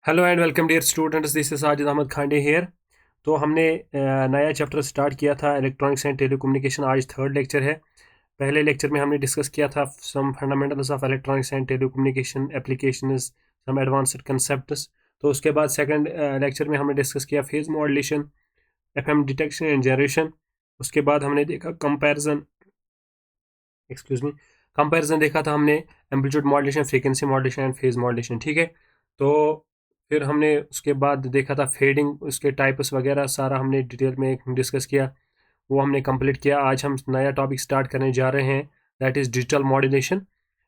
Hello and welcome dear students, this is Sajid Ahmed Khande here. तो हमने नया चैप्टर स्टार्ट किया था इलेक्ट्रॉनिक्स एंड टेलीकम्युनिकेशन। आज थर्ड लेक्चर है। पहले लेक्चर में हमने डिस्कस किया था some fundamentals of electronics and telecommunication applications, some advanced concepts. तो उसके बाद सेकंड लेक्चर में हमने डिस्कस किया phase modulation, FM detection and generation. उसके बाद हमने देखा कंपैरिजन, एक्सक्यूज मी, कंपैरिजन देखा था हमने amplitude modulation, frequency modulation and phase modulation. ठीक है। तो फिर हमने उसके बाद देखा था फेडिंग, उसके टाइप्स वगैरह सारा हमने डिटेल में डिस्कस किया, वो हमने कंप्लीट किया। आज हम नया टॉपिक स्टार्ट करने जा रहे हैं, that is digital modulation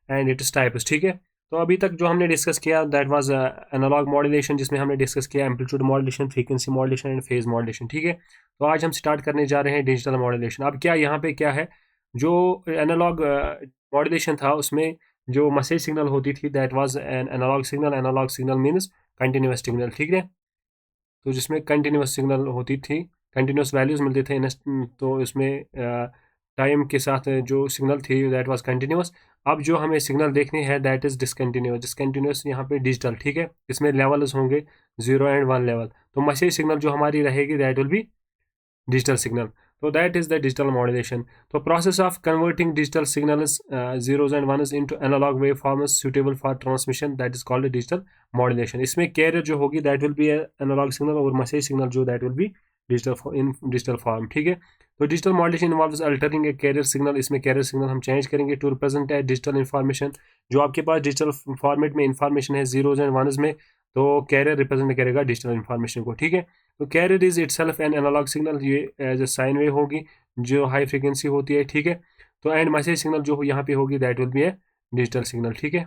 and its types. ठीक है। तो अभी तक जो हमने डिस्कस किया दैट वाज एनालॉग मॉड्यूलेशन, जिसमें हमने डिस्कस किया amplitude modulation, frequency modulation and phase modulation. ठीक है। तो आज हम स्टार्ट करने जा रहे हैं डिजिटल मॉड्यूलेशन। अब क्या यहाँ पे क्या है, जो एनालॉग मॉड्यूलेशन था उसमें जो मैसेज सिग्नल होती थी that was an analog signal. Analog signal means continuous signal. ठीक है। तो जिसमें कंटिन्यूस सिग्नल होती थी, कंटिन्यूस वैल्यूज मिलते थे तो इसमें टाइम के साथ जो सिग्नल थी दैट वाज कंटिन्यूस। अब जो हमें सिग्नल देखनी है दैट इज डिसकंटिन्यूस। डिसकंटिन्यूस यहाँ पे डिजिटल। ठीक है। इसमें लेवल्स होंगे 0 and 1 लेवल। तो मैसेज सिग्नल जो हमारी रहेगी that will be digital signal. So that is the digital modulation. So process of converting digital signals, zeros and ones into analog waveforms suitable for transmission, that is called digital modulation. इसमें carrier जो होगी that will be a analog signal और message signal जो that will be digital in digital form. ठीक है। तो digital modulation involves altering a carrier signal. इसमें carrier signal हम change करेंगे to represent a digital information. जो आपके पास digital format में information है zeros and ones में, तो कैरियर रिप्रेजेंट करेगा डिजिटल इंफॉर्मेशन को। ठीक है। तो carrier is itself an analog signal, ये एज ए साइन वेव होगी जो हाई फ्रीक्वेंसी होती है। ठीक है। तो एंड मैसेज सिग्नल जो यहाँ पे होगी that will be A digital signal. ठीक है।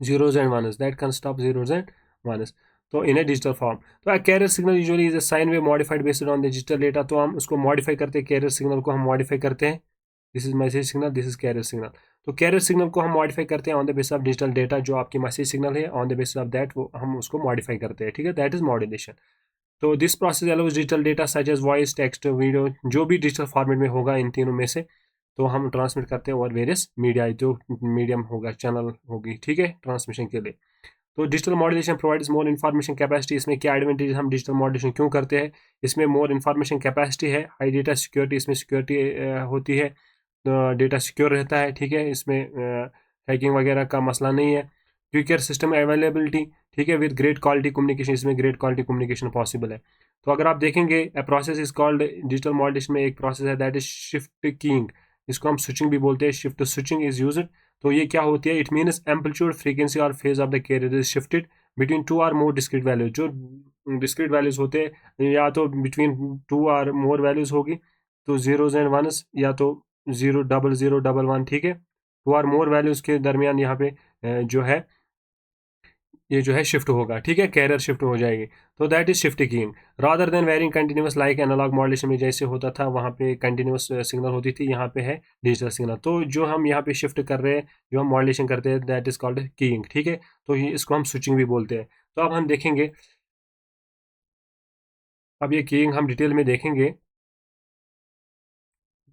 zeros and ones that const of zeros and ones, तो इन ए डिजिटल फॉर्म। तो carrier signal usually is a sine wave modified based on the digital data. तो हम उसको मॉडिफाई करते हैं, career signal को हम मॉडिफाई करते हैं। This is message signal, this is carrier signal. तो कैरियर सिग्नल को हम मॉडिफाई करते हैं on the basis of digital data. जो आपकी मैसेज सिग्नल है on the basis of that वो हम उसको मॉडिफाई करते हैं। ठीक है। That is modulation. तो this process allows digital data such as voice, text, video, जो भी डिजिटल फॉर्मेट में होगा इन तीनों में से, तो हम ट्रांसमिट करते हैं और वेरियस मीडिया जो मीडियम होगा, चैनल होगी। ठीक है। ट्रांसमिशन के लिए तो digital modulation provides more information capacity. इसमें क्या एडवांटेज, हम डिजिटल मॉड्यूलेशन क्यों करते हैं, इसमें मोर इन्फॉर्मेशन कैपेसिटी है, हाई डेटा सिक्योरिटी, इसमें सिक्योरिटी होती है, डेटा सिक्योर रहता है। ठीक है। इसमें हैकिंग वगैरह का मसला नहीं है। क्विकर सिस्टम अवेलेबिलिटी, ठीक है, विद ग्रेट क्वालिटी कम्युनिकेशन, इसमें ग्रेट क्वालिटी कम्युनिकेशन पॉसिबल है। तो अगर आप देखेंगे a process is called digital modulation में एक प्रोसेस है दैट इज शिफ्ट कीइंग, इसको हम स्विचिंग भी बोलते हैं, शिफ्ट स्विचिंग इज यूज्ड। तो ये क्या होती है, इट मीन्स एम्पलीट्यूड, फ्रीक्वेंसी और phase of the carrier is shifted between two और मोर डिस्क्रीट वैल्यूज। जो डिस्क्रीट वैल्यूज होते हैं या तो बिटवीन टू और मोर वैल्यूज होगी, तो जीरोज एंड वनस, या तो 00011। ठीक है। टू और मोर वैल्यूज के दरमियान यहाँ पे जो है ये जो है शिफ्ट होगा। ठीक है। कैरियर शिफ्ट हो जाएगी। तो that is shift keying rather than varying continuous like analog modulation में जैसे होता था, वहाँ पे कंटिन्यूस सिग्नल होती थी, यहाँ पे है डिजिटल सिग्नल। तो जो हम यहाँ पे शिफ्ट कर रहे हैं, जो हम मॉड्यूलेशन करते हैं दैट इज कॉल्ड कीइंग। ठीक है। तो इसको हम स्विचिंग भी बोलते हैं। तो अब हम देखेंगे, अब ये कीइंग हम डिटेल में देखेंगे।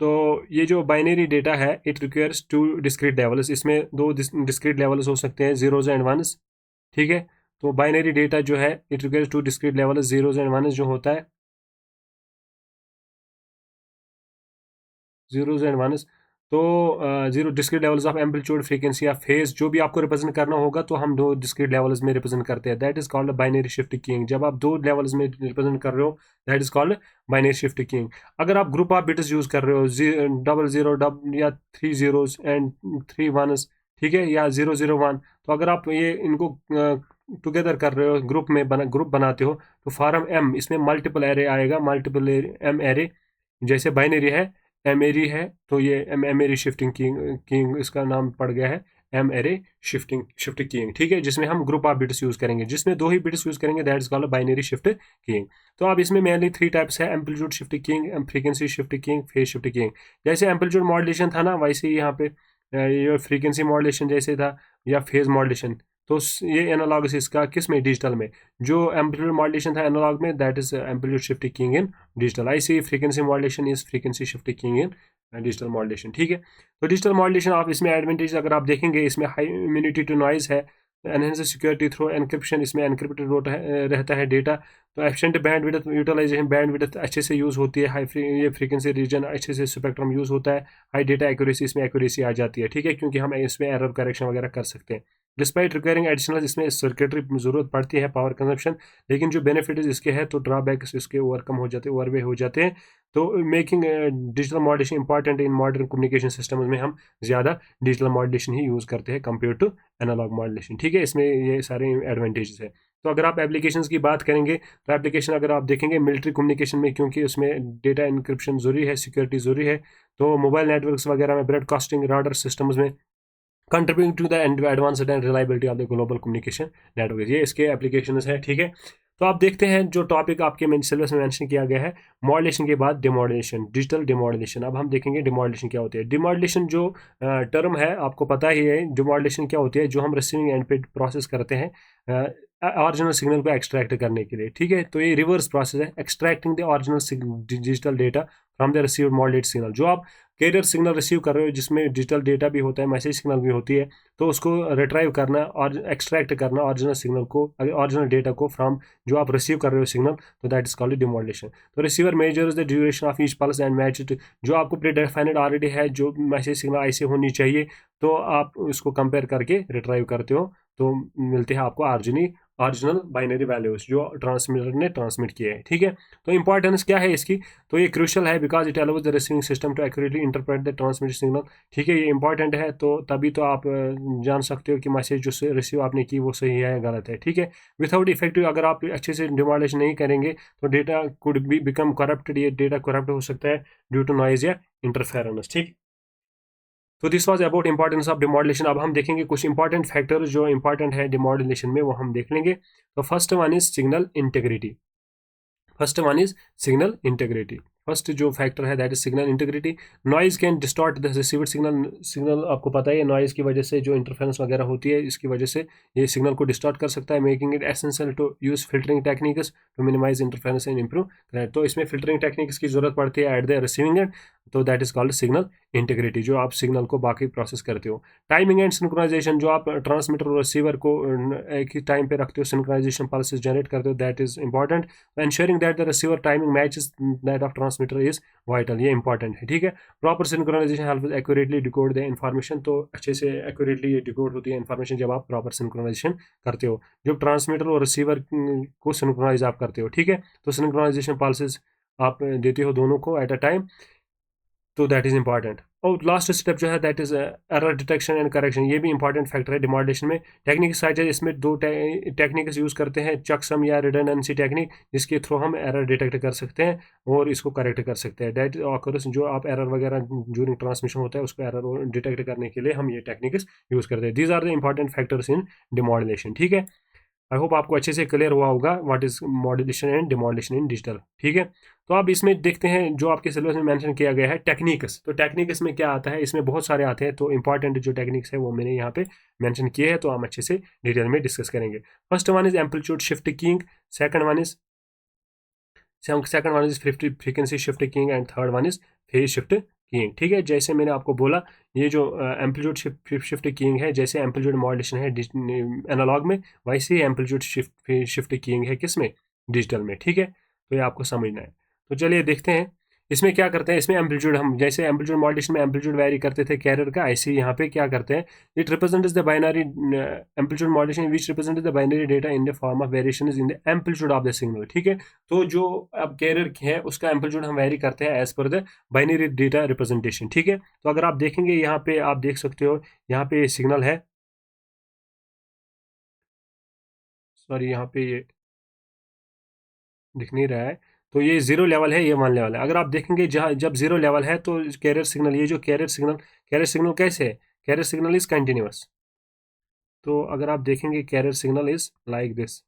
तो ये जो बाइनरी डेटा है it requires two discrete levels, इसमें दो डिस्क्रीट लेवल्स हो सकते हैं, जीरोज एंड वंस। ठीक है। तो बाइनरी डेटा जो है it requires two discrete levels, zeros and ones जो होता है, जीरोज एंड वंस। तो zero discrete levels of amplitude, frequency या फेज, जो भी आपको रिप्रेजेंट करना होगा तो हम दो डिस्क्रीट लेवल्स में रिप्रेजेंट करते हैं, that is called binary shift keying. जब आप दो लेवल्स में रिप्रेजेंट कर रहे हो that is called binary shift keying. अगर आप ग्रुप ऑफ बिट्स यूज कर रहे हो, डबल जीरो डबल या 3 zeros एंड 3 ones, ठीक है, या 001, तो अगर आप ये इनको टुगेदर कर रहे हो, ग्रुप बनाते हो, तो फॉर्म एम, इसमें मल्टीपल एरे आएगा, मल्टीपल एम एरे। जैसे बाइनरी है, एम एरी है, तो ये एम एरी शिफ्टिंग कीइंग इसका नाम पड़ गया है, एम एरे शिफ्ट कीइंग। ठीक है। जिसमें हम ग्रुप ऑफ बिट्स यूज करेंगे, जिसमें दो ही बिट्स यूज करेंगे, that is called binary shift keying. तो अब इसमें मेनली 3 टाइप्स है, amplitude shift keying, frequency shift keying, phase shift keying. जैसे एम्पलीट्यूड मॉड्यूलेशन था ना, वैसे ही यहाँ पे ये फ्रीक्वेंसी मॉड्यूलेशन जैसे था, या फेज मॉड्यूलेशन। तो ये एनालॉग इसका किस में, डिजिटल में। जो एम्पलीट्यूड मॉड्यूलेशन था एनालॉग में, that is amplitude shift keying in digital. ऐसे frequency modulation is frequency shift keying in digital modulation. ठीक है। तो डिजिटल मॉड्यूलेशन आप इसमें एडवांटेज अगर आप देखेंगे, इसमें हाई इम्यूनिटी टू नॉइज है, एनहेंस सिक्योरिटी थ्रू एनक्रिप्शन, इसमें एनक्रिप्टेड रहता है डेटा। तो efficient bandwidth utilization, bandwidth अच्छे से यूज़ होती है, ये फ्रीक्वेंसी रीजन अच्छे से स्पेक्ट्रम यूज़ होता है। हाई डेटा एक्यूरेसी, इसमें एक्यूरेसी आ जाती है, ठीक है, क्योंकि हम इसमें एरर करेक्शन वगैरह कर सकते हैं। डिस्पाइट रिक्वायरिंग एडिशनल, इसमें सर्किटरी ज़रूरत पड़ती है, पावर कंजप्शन, लेकिन जो बेनिफिट इसके है तो ड्रॉबैक्स इसके ओवरकम हो जाते हैं, ओवरवे हो जाते हैं। तो making digital modulation important in modern communication system में हम ज़्यादा डिजिटल मॉड्यूलेशन ही यूज़ करते हैं कंपेयर टू एनालॉग मॉड्यूलेशन, ठीक है, इसमें ये सारे एडवांटेजेस है। तो अगर आप एप्लीकेशंस की बात करेंगे तो एप्लीकेशन अगर आप देखेंगे मिलिट्री कम्युनिकेशन में, क्योंकि उसमें डेटा इंक्रिप्शन ज़रूरी है, सिक्योरिटी ज़रूरी है, तो मोबाइल नेटवर्क्स वगैरह में, ब्रॉडकास्टिंग राडर सिस्टम्स में, contributing to the advanced and reliability of the global communication network, ये इसके एप्लीकेशंस हैं, ठीक है। तो आप देखते हैं जो टॉपिक आपके सिलेबस में मेंशन किया गया है, मॉड्यूलेशन के बाद डिमॉड्यूलेशन, डिजिटल डिमॉड्यूलेशन। अब हम देखेंगे डिमॉड्यूलेशन क्या होती है। डिमॉड्यूलेशन जो टर्म है आपको पता ही है, डिमॉड्यूलेशन क्या होती है, जो हम रिसीविंग एंड पे प्रोसेस करते हैं ओरिजिनल सिग्नल को एक्सट्रैक्ट करने के लिए, ठीक है। तो ये रिवर्स प्रोसेस है, extracting the original digital data from the received modulated signal. जो आप कैरियर सिग्नल रिसीव कर रहे हो जिसमें डिजिटल डेटा भी होता है, मैसेज सिग्नल भी होती है, तो उसको रिट्राइव करना और एक्सट्रैक्ट करना ओरिजिनल सिग्नल को, ओरिजिनल डेटा को फ्रॉम जो आप रिसीव कर रहे हो सिग्नल, तो दैट इज कॉल्ड डिमॉड्यूलेशन। तो receiver measures the duration of each pulse and match it, जो आपको प्री डिफाइंड ऑलरेडी है, जो मैसेज सिग्नल ऐसे होनी चाहिए, तो आप उसको कंपेयर करके रिट्राइव करते हो, तो मिलते हैं आपको ओरिजिनल बाइनरी वैल्यूज जो ट्रांसमीटर ने ट्रांसमिट किए हैं, ठीक है। तो इंपॉर्टेंस क्या है इसकी, तो ये क्रूशल है because it allows the receiving system to accurately interpret the transmitted signal, ठीक है, ये इंपॉर्टेंट है, तो तभी तो आप जान सकते हो कि मैसेज जो रिसीव आपने की वो सही है या गलत है, ठीक है। विदाउट इफेक्टिव, अगर आप अच्छे से डिमॉड्यूलेशन नहीं करेंगे तो data could be become corrupted, ये डेटा करप्ट हो सकता है ड्यू टू नॉइज या इंटरफेरेंस, ठीक। तो this was about importance of demodulation. अब हम देखेंगे कुछ इंपॉर्टेंट फैक्टर्स जो इंपॉर्टेंट है डिमॉड्यूलेशन में, वो हम देख लेंगे। तो first one is signal integrity, first one is signal integrity. First जो फैक्टर है that is signal integrity. Noise can distort the received signal, signal आपको पता है नॉइज की वजह से जो इंटरफेरेंस वगैरह होती है, इसकी वजह से ये सिग्नल को डिस्टॉर्ट कर सकता है, making it essential to use filtering techniques to minimize interference and improve clarity. तो इसमें फिल्टरिंग टेक्निक्स की जरूरत पड़ती है एट द रिसीविंग एंड, तो that is called signal integrity, जो आप सिग्नल को बाकी प्रोसेस करते हो। टाइमिंग एंड सिंक्रोनाइजेशन, जो आप ट्रांसमीटर और रिसीवर को एक ही टाइम पे रखते हो, सिंक्रोनाइजेशन पल्सेस जनरेट करते हो, that is important. ensuring that the receiver timing matches that of transmitter is vital, ये इंपॉर्टेंट है, ठीक है। Proper synchronization help accurately decode the information, तो अच्छे से एक्यूरेटली ये डिकोड होती है इन्फॉर्मेशन जब आप प्रॉपर सिंक्रोनाइजेशन करते हो, जब ट्रांसमीटर और रिसीवर को सिंक्रोनाइज आप करते हो, ठीक है। तो सिंक्रोनाइजेशन पल्सेस आप देते हो दोनों को एट अ टाइम, तो दैट इज इंपॉर्टेंट। और लास्ट स्टेप जो है that is error detection and correction, ये भी इंपॉर्टेंट फैक्टर है डिमॉड्यूलेशन में। टेक्निक साइज है, इसमें दो टेक्निक्स यूज़ करते हैं, चेकसम या रिडंडेंसी टेक्निक, जिसके थ्रू हम एरर डिटेक्ट कर सकते हैं और इसको करेक्ट कर सकते हैं। दैट ऑकर्स, जो आप एरर वगैरह ड्यूरिंग ट्रांसमिशन होता है उसको एरर डिटेक्ट करने के लिए हम ये टेक्निक्स यूज़ करते हैं। These are the important factors in demodulation, ठीक है। आई होप आपको अच्छे से क्लियर हुआ होगा what is modulation and demodulation in digital, ठीक है। तो अब इसमें देखते हैं जो आपके सिलेबस में मेंशन किया गया है टेक्निक्स। तो टेक्निक्स में क्या आता है, इसमें बहुत सारे आते हैं, तो इंपॉर्टेंट जो टेक्निक्स है वो मैंने यहाँ पे मेंशन किए हैं, तो हम अच्छे से डिटेल में डिस्कस करेंगे। First one is amplitude shift keying, second one is frequency shift keying and third one is phase shift keying, ठीक है। जैसे मैंने आपको बोला, ये जो एम्पलीट्यूड शिफ्ट कीइंग है, जैसे एम्पलीट्यूड मॉड्यूलेशन है एनालॉग में, वैसे ही एम्पलीट्यूड शिफ्ट कीइंग है किसमें, डिजिटल में, ठीक है। तो ये आपको समझना है। तो चलिए देखते हैं इसमें क्या करते हैं। इसमें एम्पलीट्यूड, हम जैसे एम्पलीट्यूड मॉड्यूलेशन में एम्पलीट्यूड वैरी करते थे कैरियर का, ऐसे ही यहाँ पे क्या करते हैं, it represents the binary amplitude modulation which represents the binary data in the form of variation in the amplitude of the signal, ठीक है। तो जो अब कैरियर है उसका एम्पलीट्यूड हम वेरी करते हैं as per the binary data representation, ठीक है। तो अगर आप देखेंगे यहाँ पे, आप देख सकते हो यहाँ पे सिग्नल है, सॉरी यहाँ पे ये दिख नहीं रहा है, तो ये जीरो लेवल है, ये वन लेवल है। अगर आप देखेंगे जहाँ जब जीरो लेवल है तो कैरियर सिग्नल, ये जो कैरियर सिग्नल कैसे है, कैरियर सिग्नल इज कंटिन्यूअस। तो अगर आप देखेंगे carrier signal is like this,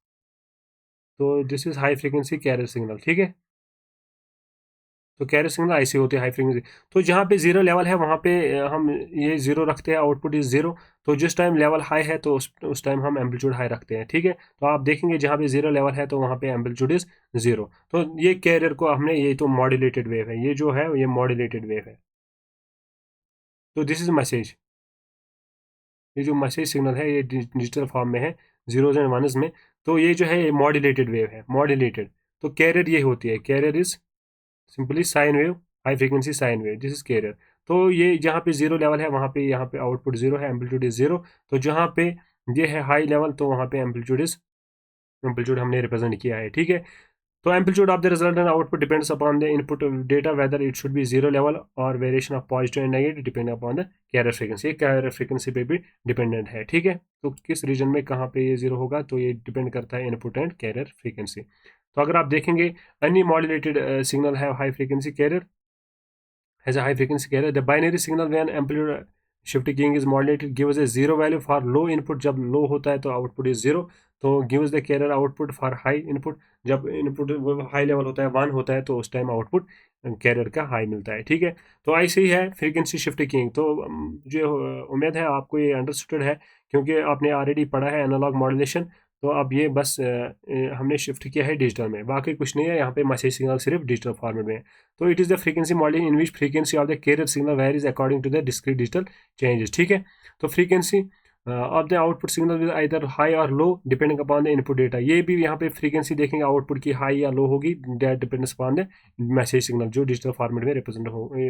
तो this is high frequency carrier signal, ठीक है। तो कैरियर सिग्नल ऐसे होते हैं हाई फ्रीक्वेंसी। तो जहाँ पे जीरो लेवल है वहाँ पे हम ये जीरो रखते हैं, आउटपुट इज जीरो। तो जिस टाइम लेवल हाई है तो उस टाइम हम एम्पलीट्यूड हाई रखते हैं, ठीक है। तो आप देखेंगे जहाँ पे जीरो लेवल है तो वहाँ पे एम्पलीट्यूड इज जीरो। तो ये कैरियर को हमने, ये तो मॉड्यूलेटेड वेव है, ये जो है ये मॉड्यूलेटेड वेव है। तो दिस इज मैसेज, ये जो मैसेज सिग्नल है ये डिजिटल फॉर्म में है, जीरोज एंड वनज में, तो ये जो है ये मॉड्यूलेटेड वेव है, मॉड्यूलेटेड। तो कैरियर ये होती है, carrier is simply sine wave, high frequency sine wave, this is carrier. तो ये जहाँ पे जीरो लेवल है वहाँ पे यहाँ पे आउटपुट जीरो है, एम्पलीट्यूड इज जीरो। तो जहाँ पे ये है हाई लेवल तो वहाँ पे एम्पलीट्यूड हमने रिप्रेजेंट किया है, ठीक है। तो amplitude of the resultant output depends upon the input data whether it should be zero level or variation of positive and negative depending upon the carrier frequency। ये carrier frequency पे भी dependent है, ठीक है। तो किस रीजन में कहाँ पे ये जीरो होगा तो ये डिपेंड करता है इनपुट एंड कैरियर फ्रीक्वेंसी। तो अगर आप देखेंगे any modulated signal have high frequency carrier has a high frequency carrier, the binary signal when amplitude shift keying is modulated gives a zero value for low input, जब लो होता है तो output is zero, तो gives the carrier output for high input, जब input high level होता है one होता है तो उस टाइम आउटपुट कैरियर का हाई मिलता है, ठीक है। तो ऐसे ही है फ्रीक्वेंसी शिफ्ट कीइंग। तो जो उम्मीद है आपको ये अंडरस्टूड है, क्योंकि आपने ऑलरेडी पढ़ा है एनालॉग मॉड्यूलेशन। तो अब ये बस हमने शिफ्ट किया है डिजिटल में, बाकी कुछ नहीं है। यहाँ पे मैसेज सिग्नल सिर्फ डिजिटल फॉर्मेट में है। तो it is the frequency modelling in which frequency of the carrier signal varies according to the discrete digital changes, ठीक है। तो frequency of the output signal with either high और low depending upon the input data. ये भी यहाँ पे frequency देखेंगे output की हाई या लो होगी, that depends upon the message signal जो डिजिटल फॉर्मेट में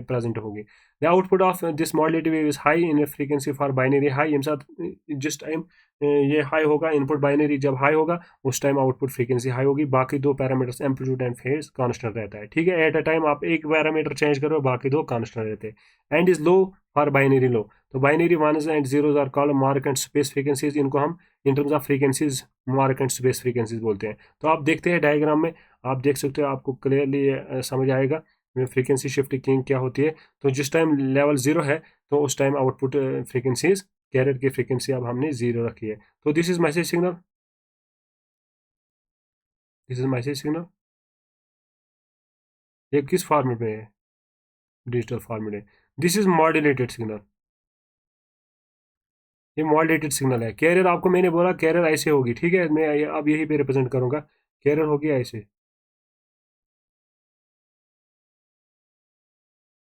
प्रेजेंट होगी। The output of this modulated wave is high in frequency for binary high, यम साथ जिस टाइम ये हाई होगा इनपुट बाइनरी जब हाई होगा उस टाइम आउटपुट फ्रीक्वेंसी हाई होगी। बाकी दो parameters amplitude and phase constant रहता है, ठीक है। एट अ टाइम आप एक पैरामीटर चेंज करो बाकी दो कांस्टेंट रहते हैं। And is low for binary low, तो binary ones and zeros are called mark and space frequencies, इनको हम in terms of frequencies mark and space frequencies बोलते हैं। तो आप देखते हैं डायग्राम में, आप देख सकते हो, आपको क्लियरली समझ आएगा फ्रीक्वेंसी शिफ्ट कीइंग क्या होती है। तो जिस टाइम लेवल जीरो है तो उस टाइम आउटपुट फ्रीक्वेंसीज कैरियर की फ्रीक्वेंसी अब हमने जीरो रखी है। तो this is message signal, this is message signal, ये किस फॉर्मेट में है, डिजिटल फॉर्मेट है। दिस इज मॉड्यूलेटेड सिग्नल, ये मॉड्यूलेटेड सिग्नल है। कैरियर आपको मैंने बोला कैरियर ऐसे होगी, ठीक है। मैं अब यही पे रिप्रेजेंट करूंगा, कैरियर होगी ऐसे।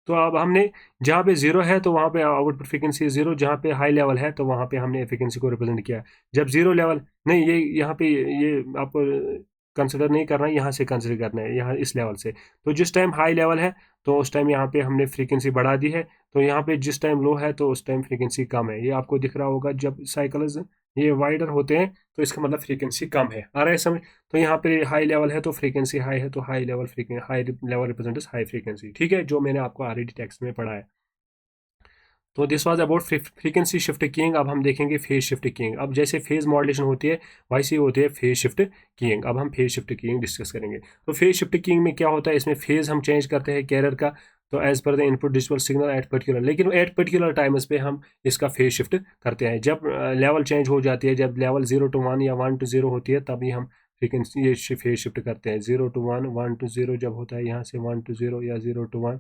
तो अब हमने जहाँ पे जीरो है तो वहाँ पे आउटपुट फ्रीक्वेंसी जीरो, जहाँ पे हाई लेवल है तो वहाँ पे हमने फ्रीक्वेंसी को रिप्रेजेंट किया। जब जीरो लेवल नहीं, ये यहाँ पे ये आपको कंसिडर नहीं करना है, यहाँ से कंसिडर करना है, यहाँ इस लेवल से। तो जिस टाइम हाई लेवल है तो उस टाइम यहाँ पे हमने फ्रीक्वेंसी बढ़ा दी है। तो यहाँ पे जिस टाइम लो है तो उस टाइम फ्रीक्वेंसी कम है। ये आपको दिख रहा होगा जब साइकिल्स ये वाइडर होते हैं तो इसका मतलब फ्रीक्वेंसी कम है, आ रहा है समझ। तो यहाँ पे हाई लेवल है तो फ्रीक्वेंसी हाई है, तो high level frequency, high level represent high frequency, ठीक है, जो मैंने आपको ऑलरेडी टेक्स्ट में पढ़ा है। तो this was about frequency shift keying. अब हम देखेंगे फेज शिफ्ट कीइंग। अब जैसे फेज मॉड्यूलेशन होती है वैसे ही होती है फेज शिफ्ट कीइंग। अब हम फेज शिफ्ट कीइंग डिस्कस करेंगे। तो फेज शिफ्ट कीइंग में क्या होता है, इसमें फेज हम चेंज करते हैं कैरियर का, तो as per the input digital signal at particular, लेकिन एट पर्टिकुलर टाइम्स पे हम इसका फेज शिफ्ट करते हैं। जब लेवल चेंज हो जाती है, जब लेवल 0 to 1 या 1 to 0 होती है तभी हम फ्रीक्वेंसी ये फेज शिफ्ट करते हैं। 0 to 1, 1 to 0 जब होता है, यहाँ से 1 to 0 या 0 to 1,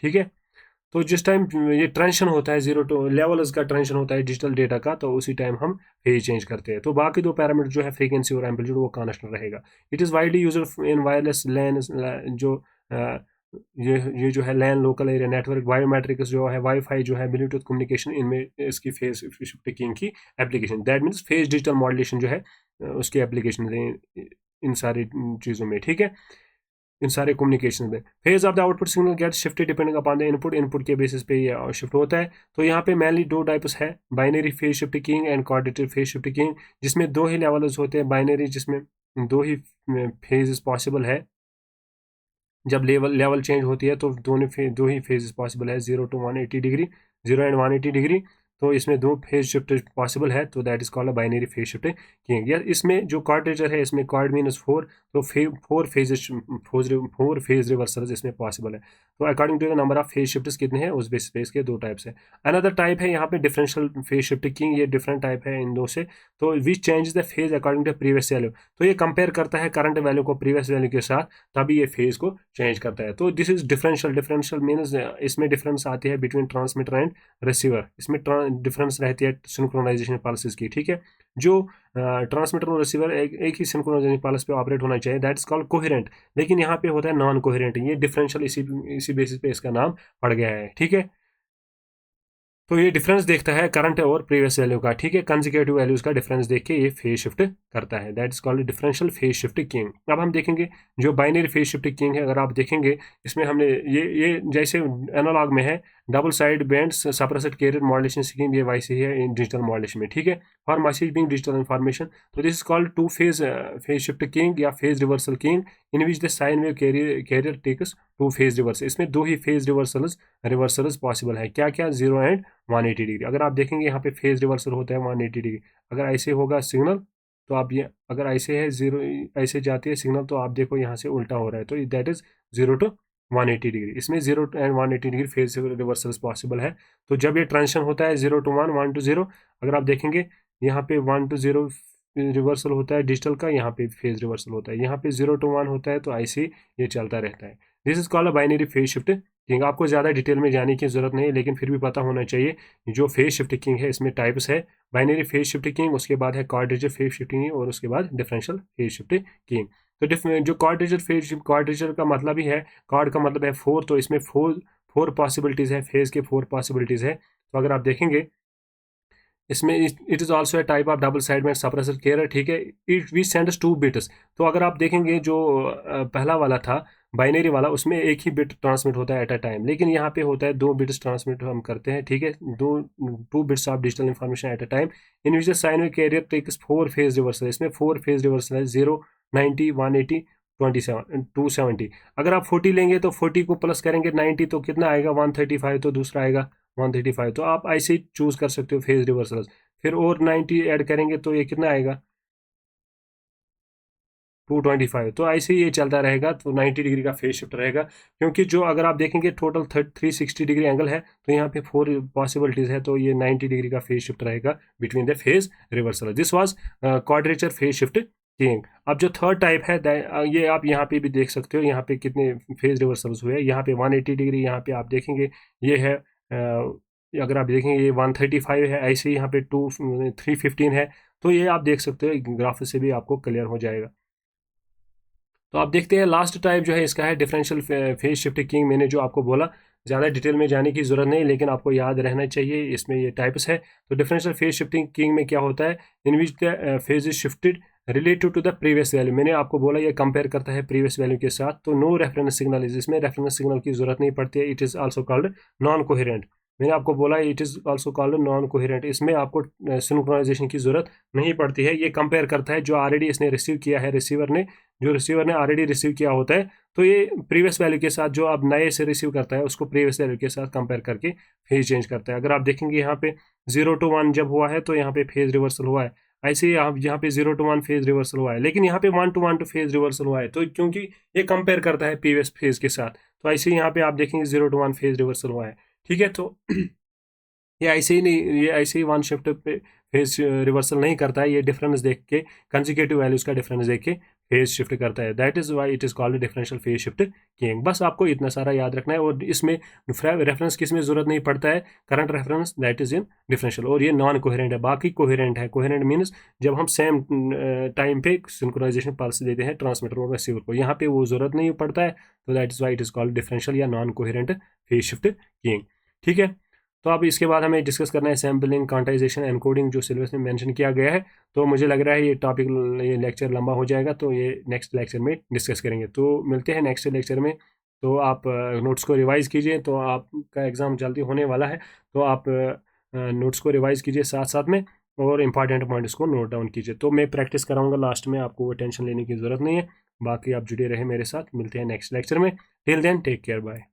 ठीक है। तो जिस टाइम ये ट्रांजिशन होता है, जीरो टू लेवल इसका ट्रांजिशन होता है डिजिटल डेटा का, तो उसी टाइम हम फेज चेंज करते हैं। तो बाकी दो पैरामीटर जो है फ्रीक्वेंसी और एम्पलीट्यूड वो कांस्टेंट रहेगा। It is widely used in wireless LAN, जो ये जो है LAN local area network, biometrics जो है, वाईफाई जो है, ब्लूटूथ कम्युनिकेशन, इनमें इसकी फेज शिफ्ट कीइंग की application, that means phase digital modulation जो है उसकी एप्लीकेशन इन सारी चीज़ों में, ठीक है, इन सारे कम्युनिकेशन में। Phase of the output signal get shifted depending upon the input, input के बेसिस पे ये शिफ्ट होता है। तो यहाँ पे मेनली दो टाइप्स है, binary phase shift keying and coordinated phase shift keying, जिसमें दो ही लेवल्स होते हैं। बाइनरी जिसमें दो ही फेजेस पॉसिबल है, जब लेवल चेंज होती है तो दो ही फेजेस पॉसिबल है, 0 to 180 डिग्री, 0 and 180 डिग्री। तो इसमें दो फेज शिफ्ट पॉसिबल है, तो that is called binary phase shift keying. या इसमें जो क्वाड्रेचर है, इसमें क्वाड मीनस 4, तो फोर फेज रिवर्सल्स इसमें पॉसिबल है। तो according to the number of phase shifts कितने हैं उस बेसिस पे इसके दो टाइप्स है। अनदर टाइप है यहाँ पे डिफरेंशियल फेज शिफ्ट कीइंग, ये डिफरेंट टाइप है इन दो से। तो which change the phase according to previous value, तो ये कंपेयर करता है करंट वैल्यू को प्रीवियस वैल्यू के साथ, तभी ये फेज को चेंज करता है। तो this is differential. Differential means इसमें डिफरेंस आती है बिटवीन ट्रांसमीटर एंड रिसीवर, इसमें डिफरेंस रहती है सिंक्रोनाइजेशन पल्सेस की, ठीक है। जो ट्रांसमीटर और रिसीवर एक ही सिंक्रोनाइजेशन पल्स पे ऑपरेट होना चाहिए, दैट इज कॉल्ड कोहेरेंट, लेकिन यहाँ पे होता है नॉन कोहेरेंट। ये डिफरेंशियल इसी बेसिस पे इसका नाम पड़ गया है, ठीक है। तो ये डिफरेंस देखता है करंट और प्रीवियस वैल्यू का, ठीक है, कंसेक्यूटिव वैल्यूज का डिफरेंस देख के ये फेज शिफ्ट करता है, that is called differential phase shift keying. अब हम देखेंगे जो बाइनरी फेज शिफ्ट कीइंग है, अगर आप देखेंगे इसमें हमने ये जैसे एनालॉग में है double side band suppressed career modulation scheme, ये वैसे ही है इन डिजिटल मॉड्यूलेशन में, ठीक है, for message being digital information. तो this is called two phase phase shift keying या phase reversal keying in which the sine wave carrier takes two phase reversal. इसमें दो ही फेज रिवर्सल्स पॉसिबल है, क्या क्या, 0 एंड 180 डिग्री। अगर आप देखेंगे यहाँ पे फेज रिवर्सल होता है 180 डिग्री। अगर ऐसे होगा सिग्नल तो आप ये, अगर ऐसे है 0, ऐसे जाती है सिग्नल तो आप देखो यहाँ से उल्टा हो रहा है, तो दैट इज 0 to 180 डिग्री। इसमें 0 and 180 degree phase reversals possible है। तो जब ये ट्रांजिशन होता है 0 to 1, 1 to 0, अगर आप देखेंगे यहाँ पे 1 to 0 रिवर्सल होता है डिजिटल का, यहाँ पे फेज रिवर्सल होता है, यहाँ पे 0 to 1 होता है, तो ऐसे ही ये चलता रहता है। This is called a binary phase shift keying. आपको ज़्यादा डिटेल में जाने की जरूरत नहीं है, लेकिन फिर भी पता होना चाहिए जो फेज शिफ्ट कीइंग है इसमें टाइप्स है, बाइनरी फेज शिफ्ट कीइंग, उसके बाद है क्वाड्रेचर फेज शिफ्ट कीइंग और उसके बाद डिफरेंशियल फेज शिफ्ट कीइंग। तो जो क्वाड्रेचर का मतलब ही है, क्वाड का मतलब है 4, तो इसमें फोर पॉसिबिलिटीज़ है, फेज के 4 पॉसिबिलिटीज़ है। तो अगर आप देखेंगे इसमें it is also a type of double side में सप्रेसर कैरियर, ठीक है, इट वी सेंड्स 2 बिट्स। तो अगर आप देखेंगे जो पहला वाला था बाइनरी वाला, उसमें एक ही बिट ट्रांसमिट होता है एट अ टाइम, लेकिन यहाँ पे होता है 2 बिट्स ट्रांसमिट हम करते हैं, ठीक है, 2 bits of digital information at a time in which the sine wave carrier takes 4 phase reversal. इसमें 4 फेज रिवर्सल है, 0, 90, 180, 27, 270। अगर आप 40 लेंगे तो 40 को प्लस करेंगे 90 तो कितना आएगा, 135, तो दूसरा आएगा 135। तो आप ऐसे ही चूज कर सकते हो फेज रिवर्सल्स। फिर और 90 ऐड करेंगे तो ये कितना आएगा, 225। तो ऐसे ही ये चलता रहेगा, तो 90 डिग्री का फेज शिफ्ट रहेगा, क्योंकि जो अगर आप देखेंगे टोटल 360 डिग्री एंगल है, तो यहाँ पे 4 पॉसिबिलिटीज है, तो ये 90 डिग्री का फेज शिफ्ट रहेगा between the phase reversal. This was quadrature phase shift keying. अब जो थर्ड टाइप है ये आप यहाँ पे भी देख सकते हो, यहाँ पे कितने फेज रिवर्सल्स हुए, यहाँ पे 180 डिग्री, यहाँ पे आप देखेंगे ये है अगर आप देखेंगे ये 135 है, ऐसे ही यहाँ पे 315 है। तो ये आप देख सकते हो, ग्राफ से भी आपको क्लियर हो जाएगा। तो आप देखते हैं लास्ट टाइप जो है इसका है डिफरेंशियल फेज शिफ्ट कीइंग। मैंने जो आपको बोला ज़्यादा डिटेल में जाने की ज़रूरत नहीं, लेकिन आपको याद रहना चाहिए इसमें ये टाइप्स है। तो डिफरेंशियल फेज शिफ्टिंग कीइंग में क्या होता है, in which the phase is shifted relative to the previous value. मैंने आपको बोला ये कंपेयर करता है प्रीवियस वैल्यू के साथ, तो नो रेफरेंस सिग्नल इज, इसमें रेफरेंस सिग्नल की जरूरत नहीं पड़ती है। It is also called non coherent. मैंने आपको बोला it is also called non coherent, इसमें आपको सिंक्रोनाइजेशन की जरूरत नहीं पड़ती है। ये कंपेयर करता है जो ऑलरेडी इसने रिसीव किया है, रिसीवर ने ऑलरेडी रिसीव किया होता है, तो ये प्रीवियस वैल्यू के साथ, जो अब नए से रिसीव करता है उसको प्रीवियस वैल्यू के साथ कंपेयर करके फेज चेंज करता है। अगर आप देखेंगे यहाँ पे 0 to 1 जब हुआ है तो यहाँ पे फेज रिवर्सल हुआ है, ऐसे ही आप यहाँ पे 0 to 1 फेज रिवर्सल हुआ है, लेकिन यहाँ पे 1 to 1 फेज रिवर्सल हुआ है, तो क्योंकि ये कंपेयर करता है प्रीवियस फेज के साथ, तो ऐसे ही यहाँ पे आप देखेंगे 0 to 1 फेज रिवर्सल हुआ है, ठीक है। तो ये ऐसे ही नहीं, ये ऐसे ही वन शिफ्ट पे फेज रिवर्सल नहीं करता है, ये डिफरेंस देख के, कंसेक्यूटिव वैल्यूज का डिफरेंस देख के फेज शिफ्ट करता है। That is why it is called differential phase shift keying. बस आपको इतना सारा याद रखना है, और इसमें रेफरेंस किस में जरूरत नहीं पड़ता है, current reference that is in differential. और ये नॉन कोहेरेंट है, बाकी कोहेरेंट है। कोहेरेंट मीन्स जब हम सेम टाइम पे सिंक्रोनाइजेशन पल्स देते हैं ट्रांसमीटर और रिसीवर को, यहाँ पे वो जरूरत नहीं पड़ता है, तो that is why it is called differential या non coherent phase shift keying, ठीक है। तो अब इसके बाद हमें डिस्कस करना है सैम्पलिंग, क्वांटाइजेशन, एनकोडिंग, जो सिलेबस में मेंशन किया गया है। तो मुझे लग रहा है ये टॉपिक, ये लेक्चर लंबा हो जाएगा, तो ये नेक्स्ट लेक्चर में डिस्कस करेंगे। तो मिलते हैं नेक्स्ट लेक्चर में। तो आप नोट्स को रिवाइज़ कीजिए, तो आपका एग्ज़ाम जल्दी होने वाला है, तो आप नोट्स को रिवाइज़ कीजिए साथ साथ में, और इंपॉर्टेंट पॉइंट्स को नोट डाउन कीजिए। तो मैं प्रैक्टिस कराऊंगा लास्ट में, आपको वो टेंशन लेने की ज़रूरत नहीं है। बाकी आप जुड़े रहे मेरे साथ, मिलते हैं नेक्स्ट लेक्चर में। Till then take care, bye.